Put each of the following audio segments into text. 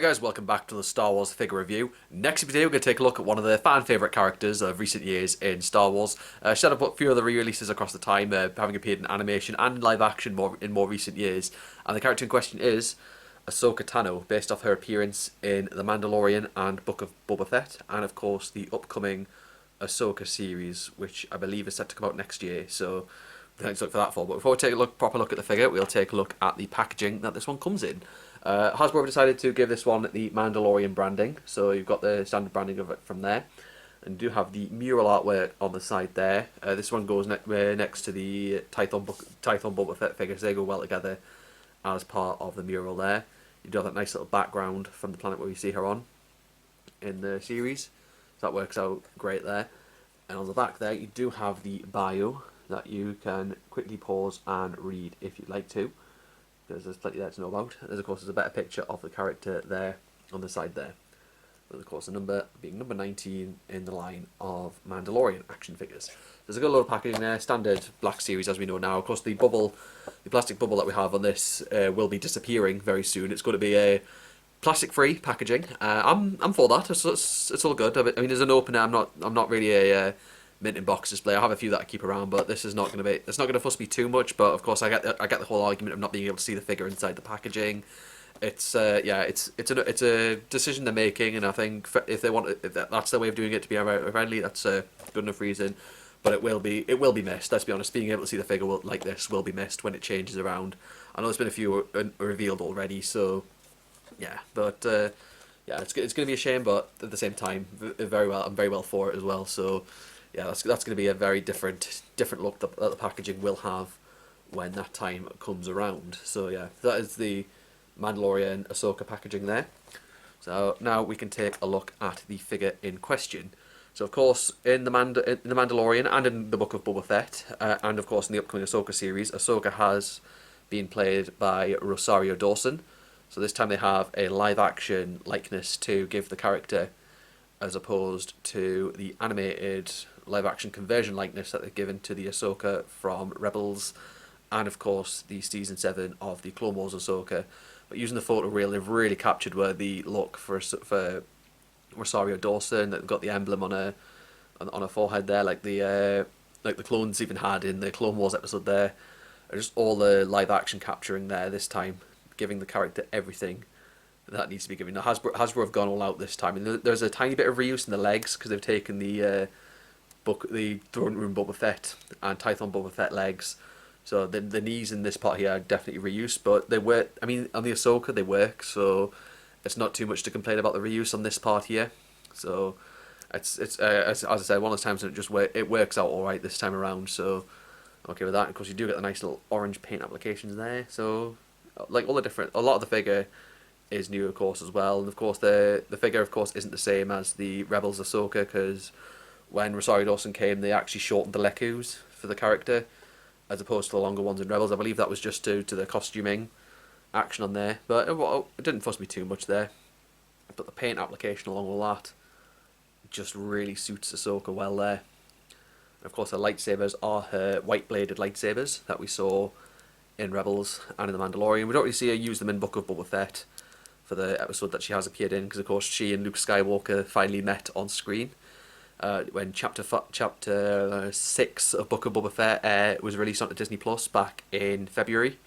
Hi guys, welcome back to the Star Wars figure review. Next video we're going to take a look at one of the fan favourite characters of recent years in Star Wars. She had a few other re-releases across the time, having appeared in animation and live action in more recent years. And the character in question is Ahsoka Tano, based off her appearance in The Mandalorian and Book of Boba Fett, and of course the upcoming Ahsoka series, which I believe is set to come out next year. So thanks look for that for. But before we take a proper look at the figure, we'll take a look at the packaging that this one comes in. Hasbro have decided to give this one the Mandalorian branding, so you've got the standard branding of it from there, and you do have the mural artwork on the side there. This one goes next to the Tython Boba Fett figures. They go well together as part of the mural there. You do have that nice little background from the planet where we see her on in the series, so that works out great there. And on the back there you do have the bio that you can quickly pause and read if you'd like to, because there's plenty there to know about. There's of course a better picture of the character there on the side there, with of course the number being number 19 in the line of Mandalorian action figures. There's a good little packaging there, standard black series as we know now. Of course the plastic bubble that we have on this will be disappearing very soon. It's going to be a plastic free packaging. I'm for that. It's all good. I mean, there's an opener. I'm not really a mint in box display. I have a few that I keep around, but this is not going to be. It's not going to fuss me too much. But of course, I get the whole argument of not being able to see the figure inside the packaging. It's it's a decision they're making, and I think if that's their way of doing it to be friendly, that's a good enough reason. But it will be missed. Let's be honest. Being able to see the figure like this will be missed when it changes around. I know there's been a few revealed already, so yeah. But yeah, it's going to be a shame, but at the same time, I'm very well for it as well. So yeah, that's going to be a very different look that the packaging will have when that time comes around. So yeah, that is the Mandalorian Ahsoka packaging there. So now we can take a look at the figure in question. So of course in the Mandalorian and in the Book of Boba Fett, and of course in the upcoming Ahsoka series, Ahsoka has been played by Rosario Dawson. So this time they have a live action likeness to give the character, as opposed to the animated live action conversion likeness that they've given to the Ahsoka from Rebels, and of course the season 7 of the Clone Wars Ahsoka. But using the photo reel, they've really captured where the look for Rosario Dawson, that got the emblem on her forehead there, like the clones even had in the Clone Wars episode there. Just all the live action capturing there this time, giving the character everything that needs to be given. Now Hasbro have gone all out this time, and there's a tiny bit of reuse in the legs because they've taken the Throne Room Boba Fett and Tython Boba Fett legs. So the knees in this part here are definitely reused, but they work. I mean, on the Ahsoka they work, so it's not too much to complain about the reuse on this part here. So it's as I said, one of those times when it works out all right this time around. So okay with that. Of course, you do get the nice little orange paint applications there. So like a lot of the figure is new, of course, as well. And of course, the figure, of course, isn't the same as the Rebels Ahsoka, because when Rosario Dawson came, they actually shortened the lecus for the character, as opposed to the longer ones in Rebels. I believe that was just due to the costuming action on there, but it didn't fuss me too much there. But the paint application along with that just really suits Ahsoka well there. And of course, her lightsabers are her white-bladed lightsabers that we saw in Rebels and in The Mandalorian. We don't really see her use them in Book of Boba Fett for the episode that she has appeared in, because of course she and Luke Skywalker finally met on screen when chapter 6 of Book of Boba Fett was released onto Disney Plus back in February,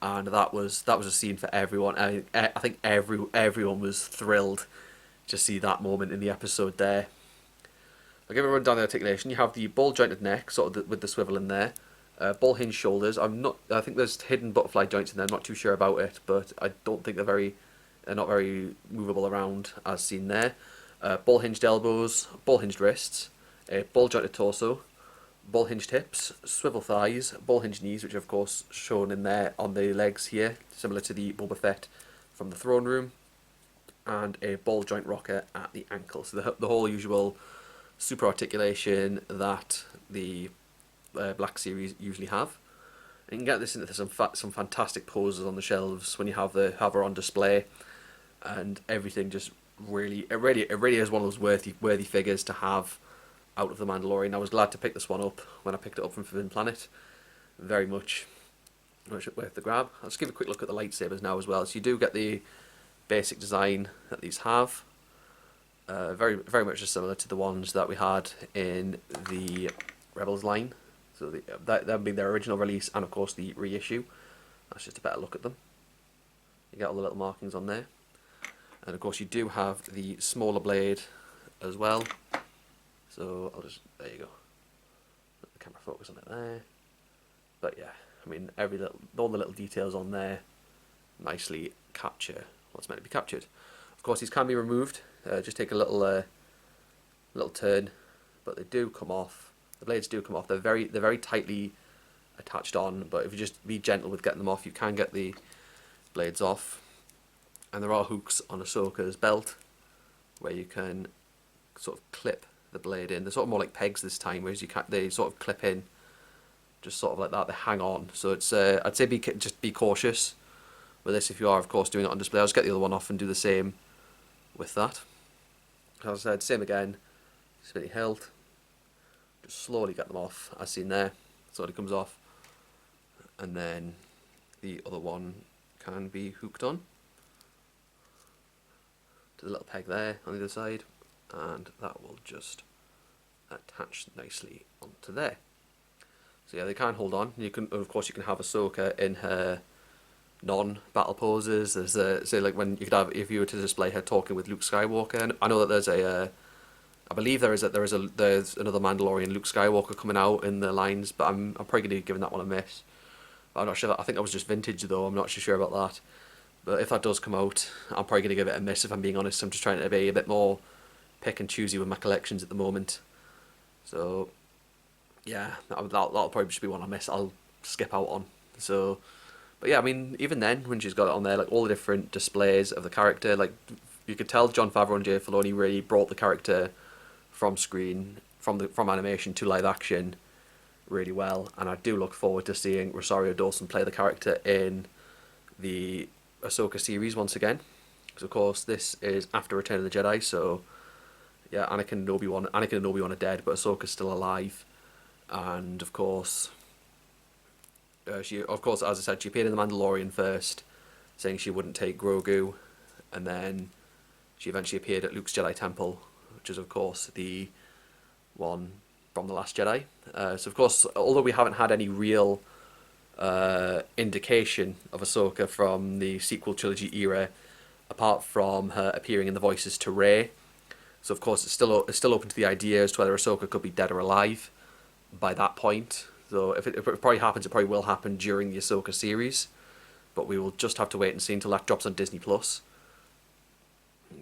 and that was a scene for everyone. I think everyone was thrilled to see that moment in the episode there. I'll give a run down the articulation. You have the ball jointed neck, sort of with the swivel in there. Ball hinge shoulders. I think there's hidden butterfly joints in there. I'm not too sure about it, but I don't think they're not very movable around as seen there. Ball hinged elbows, ball hinged wrists, ball jointed torso, ball hinged hips, swivel thighs, ball hinged knees, which are of course shown in there on the legs here, similar to the Boba Fett from the throne room, and a ball joint rocker at the ankle. So the whole usual super articulation that the Black Series usually have. And you can get this into some fantastic poses on the shelves when you have her on display, and everything just really is one of those worthy figures to have out of The Mandalorian. I was glad to pick this one up when I picked it up from Forbidden Planet. Very much worth the grab. I'll just give a quick look at the lightsabers now as well. So you do get the basic design that these have. Very much similar to the ones that we had in the Rebels line. So that would be their original release, and of course the reissue. That's just a better look at them. You get all the little markings on there. And of course you do have the smaller blade as well. So I'll just, there you go. Let the camera focus on it there. But yeah, I mean, all the little details on there nicely capture what's meant to be captured. Of course, these can be removed. Just take a little turn, but they do come off. The blades do come off. They're very tightly attached on, but if you just be gentle with getting them off, you can get the blades off. And there are hooks on Ahsoka's belt where you can sort of clip the blade in. They're sort of more like pegs this time, whereas they sort of clip in, just sort of like that. They hang on. So it's I'd say just be cautious with this if you are, of course, doing it on display. I'll just get the other one off and do the same with that. As I said, same again. Spinny hilt. Just slowly get them off, as seen there. Slowly comes off, and then the other one can be hooked on to the little peg there on the other side, and that will just attach nicely onto there. So yeah, they can hold on. You can, of course, you can have Ahsoka in her non-battle poses. There's say like when you could have, if you were to display her talking with Luke Skywalker. And I know that there's I believe there's another Mandalorian Luke Skywalker coming out in the lines, but I'm probably gonna be giving that one a miss. But I'm not sure. I think that was just vintage though. I'm not sure about that. But if that does come out, I'm probably gonna give it a miss. If I'm being honest, I'm just trying to be a bit more pick and choosy with my collections at the moment. So yeah, that'll probably just be one I miss. I'll skip out on. So, but yeah, I mean, even then, when she's got it on there, like all the different displays of the character, like you could tell Jon Favreau and Dave Filoni really brought the character from screen, from animation to live action, really well. And I do look forward to seeing Rosario Dawson play the character in the Ahsoka series once again, because of course this is after Return of the Jedi. So yeah, Anakin and Obi-Wan are dead, but Ahsoka's still alive. And of course, as I said, she appeared in The Mandalorian first, saying she wouldn't take Grogu, and then she eventually appeared at Luke's Jedi Temple, which is of course the one from The Last Jedi. So of course, although we haven't had any real indication of Ahsoka from the sequel trilogy era, apart from her appearing in the voices to Rey, so of course it's still open to the idea as to whether Ahsoka could be dead or alive by that point. So if it probably happens, it probably will happen during the Ahsoka series, but we will just have to wait and see until that drops on Disney Plus.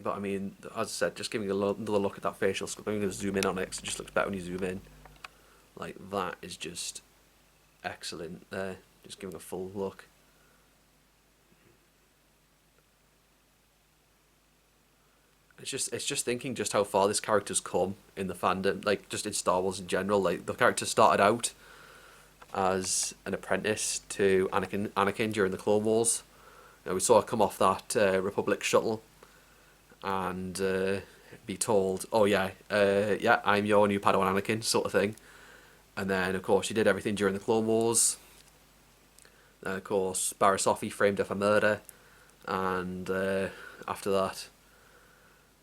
But I mean, as I said, just giving another look at that facial sculpt. I'm going to zoom in on it because it just looks better when you zoom in. Like, that is just excellent there. Just giving a full look. It's just thinking just how far this character's come in the fandom, like just in Star Wars in general. Like the character started out as an apprentice to Anakin during the Clone Wars. You know, we saw her come off that Republic shuttle and be told, "Oh yeah, I'm your new Padawan Anakin," sort of thing. And then of course she did everything during the Clone Wars. Then of course Barriss Offee framed her for murder, and after that,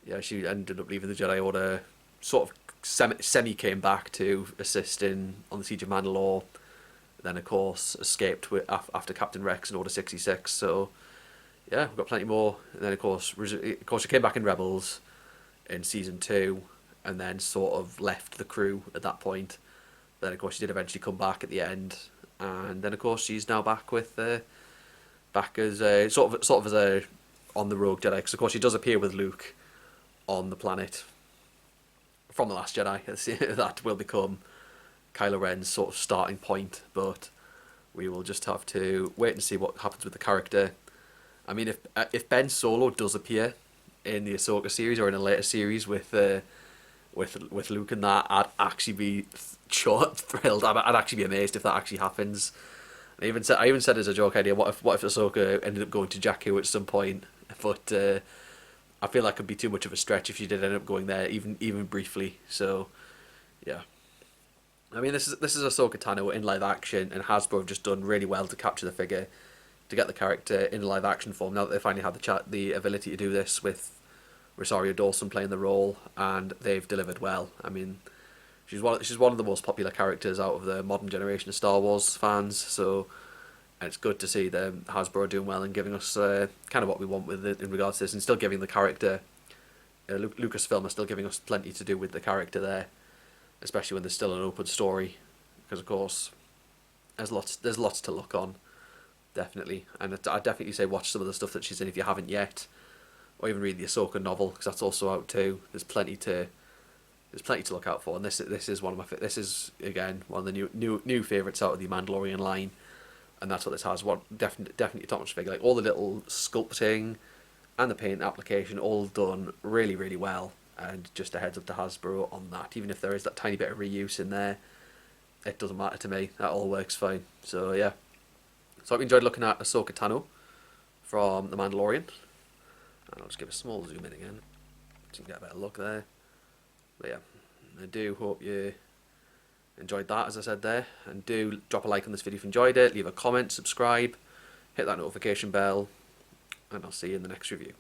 yeah, she ended up leaving the Jedi Order. Sort of semi came back to assist on the Siege of Mandalore. Then of course escaped after Captain Rex in Order 66. So yeah, we've got plenty more. And then of course she came back in Rebels in season 2, and then sort of left the crew at that point. Then of course she did eventually come back at the end, and then of course she's now back with back as a sort of as a on the rogue Jedi, because of course she does appear with Luke on the planet from The Last Jedi. That will become Kylo Ren's sort of starting point, but we will just have to wait and see what happens with the character. I mean, if Ben Solo does appear in the Ahsoka series or in a later series with Luke and that, I'd actually be thrilled. I'd actually be amazed if that actually happens. I even said as a joke idea, what if Ahsoka ended up going to Jakku at some point? But I feel that could be too much of a stretch if she did end up going there, even briefly. So, yeah. I mean, this is Ahsoka Tano in live action, and Hasbro have just done really well to capture the figure. to get the character in live action form. Now that they finally have the ability to do this with Rosario Dawson playing the role, and they've delivered well. I mean, she's one of the most popular characters out of the modern generation of Star Wars fans. So, and it's good to see the Hasbro doing well and giving us kind of what we want with it in regards to this, and still giving the character. Lucasfilm are still giving us plenty to do with the character there, especially when there's still an open story, because of course there's lots to look on, definitely. And I definitely say watch some of the stuff that she's in if you haven't yet, or even read the Ahsoka novel, because that's also out too. There's plenty to look out for, and this is one of this is again one of the new favourites out of the Mandalorian line, and that's what this has. Definitely a top-notch figure. Like all the little sculpting and the paint application, all done really, really well. And just a heads up to Hasbro on that. Even if there is that tiny bit of reuse in there, it doesn't matter to me. That all works fine. So yeah. So I've enjoyed looking at Ahsoka Tano from The Mandalorian. And I'll just give a small zoom in again, so you can get a better look there. But yeah, I do hope you enjoyed that, as I said there. And do drop a like on this video if you enjoyed it. Leave a comment, subscribe, hit that notification bell. And I'll see you in the next review.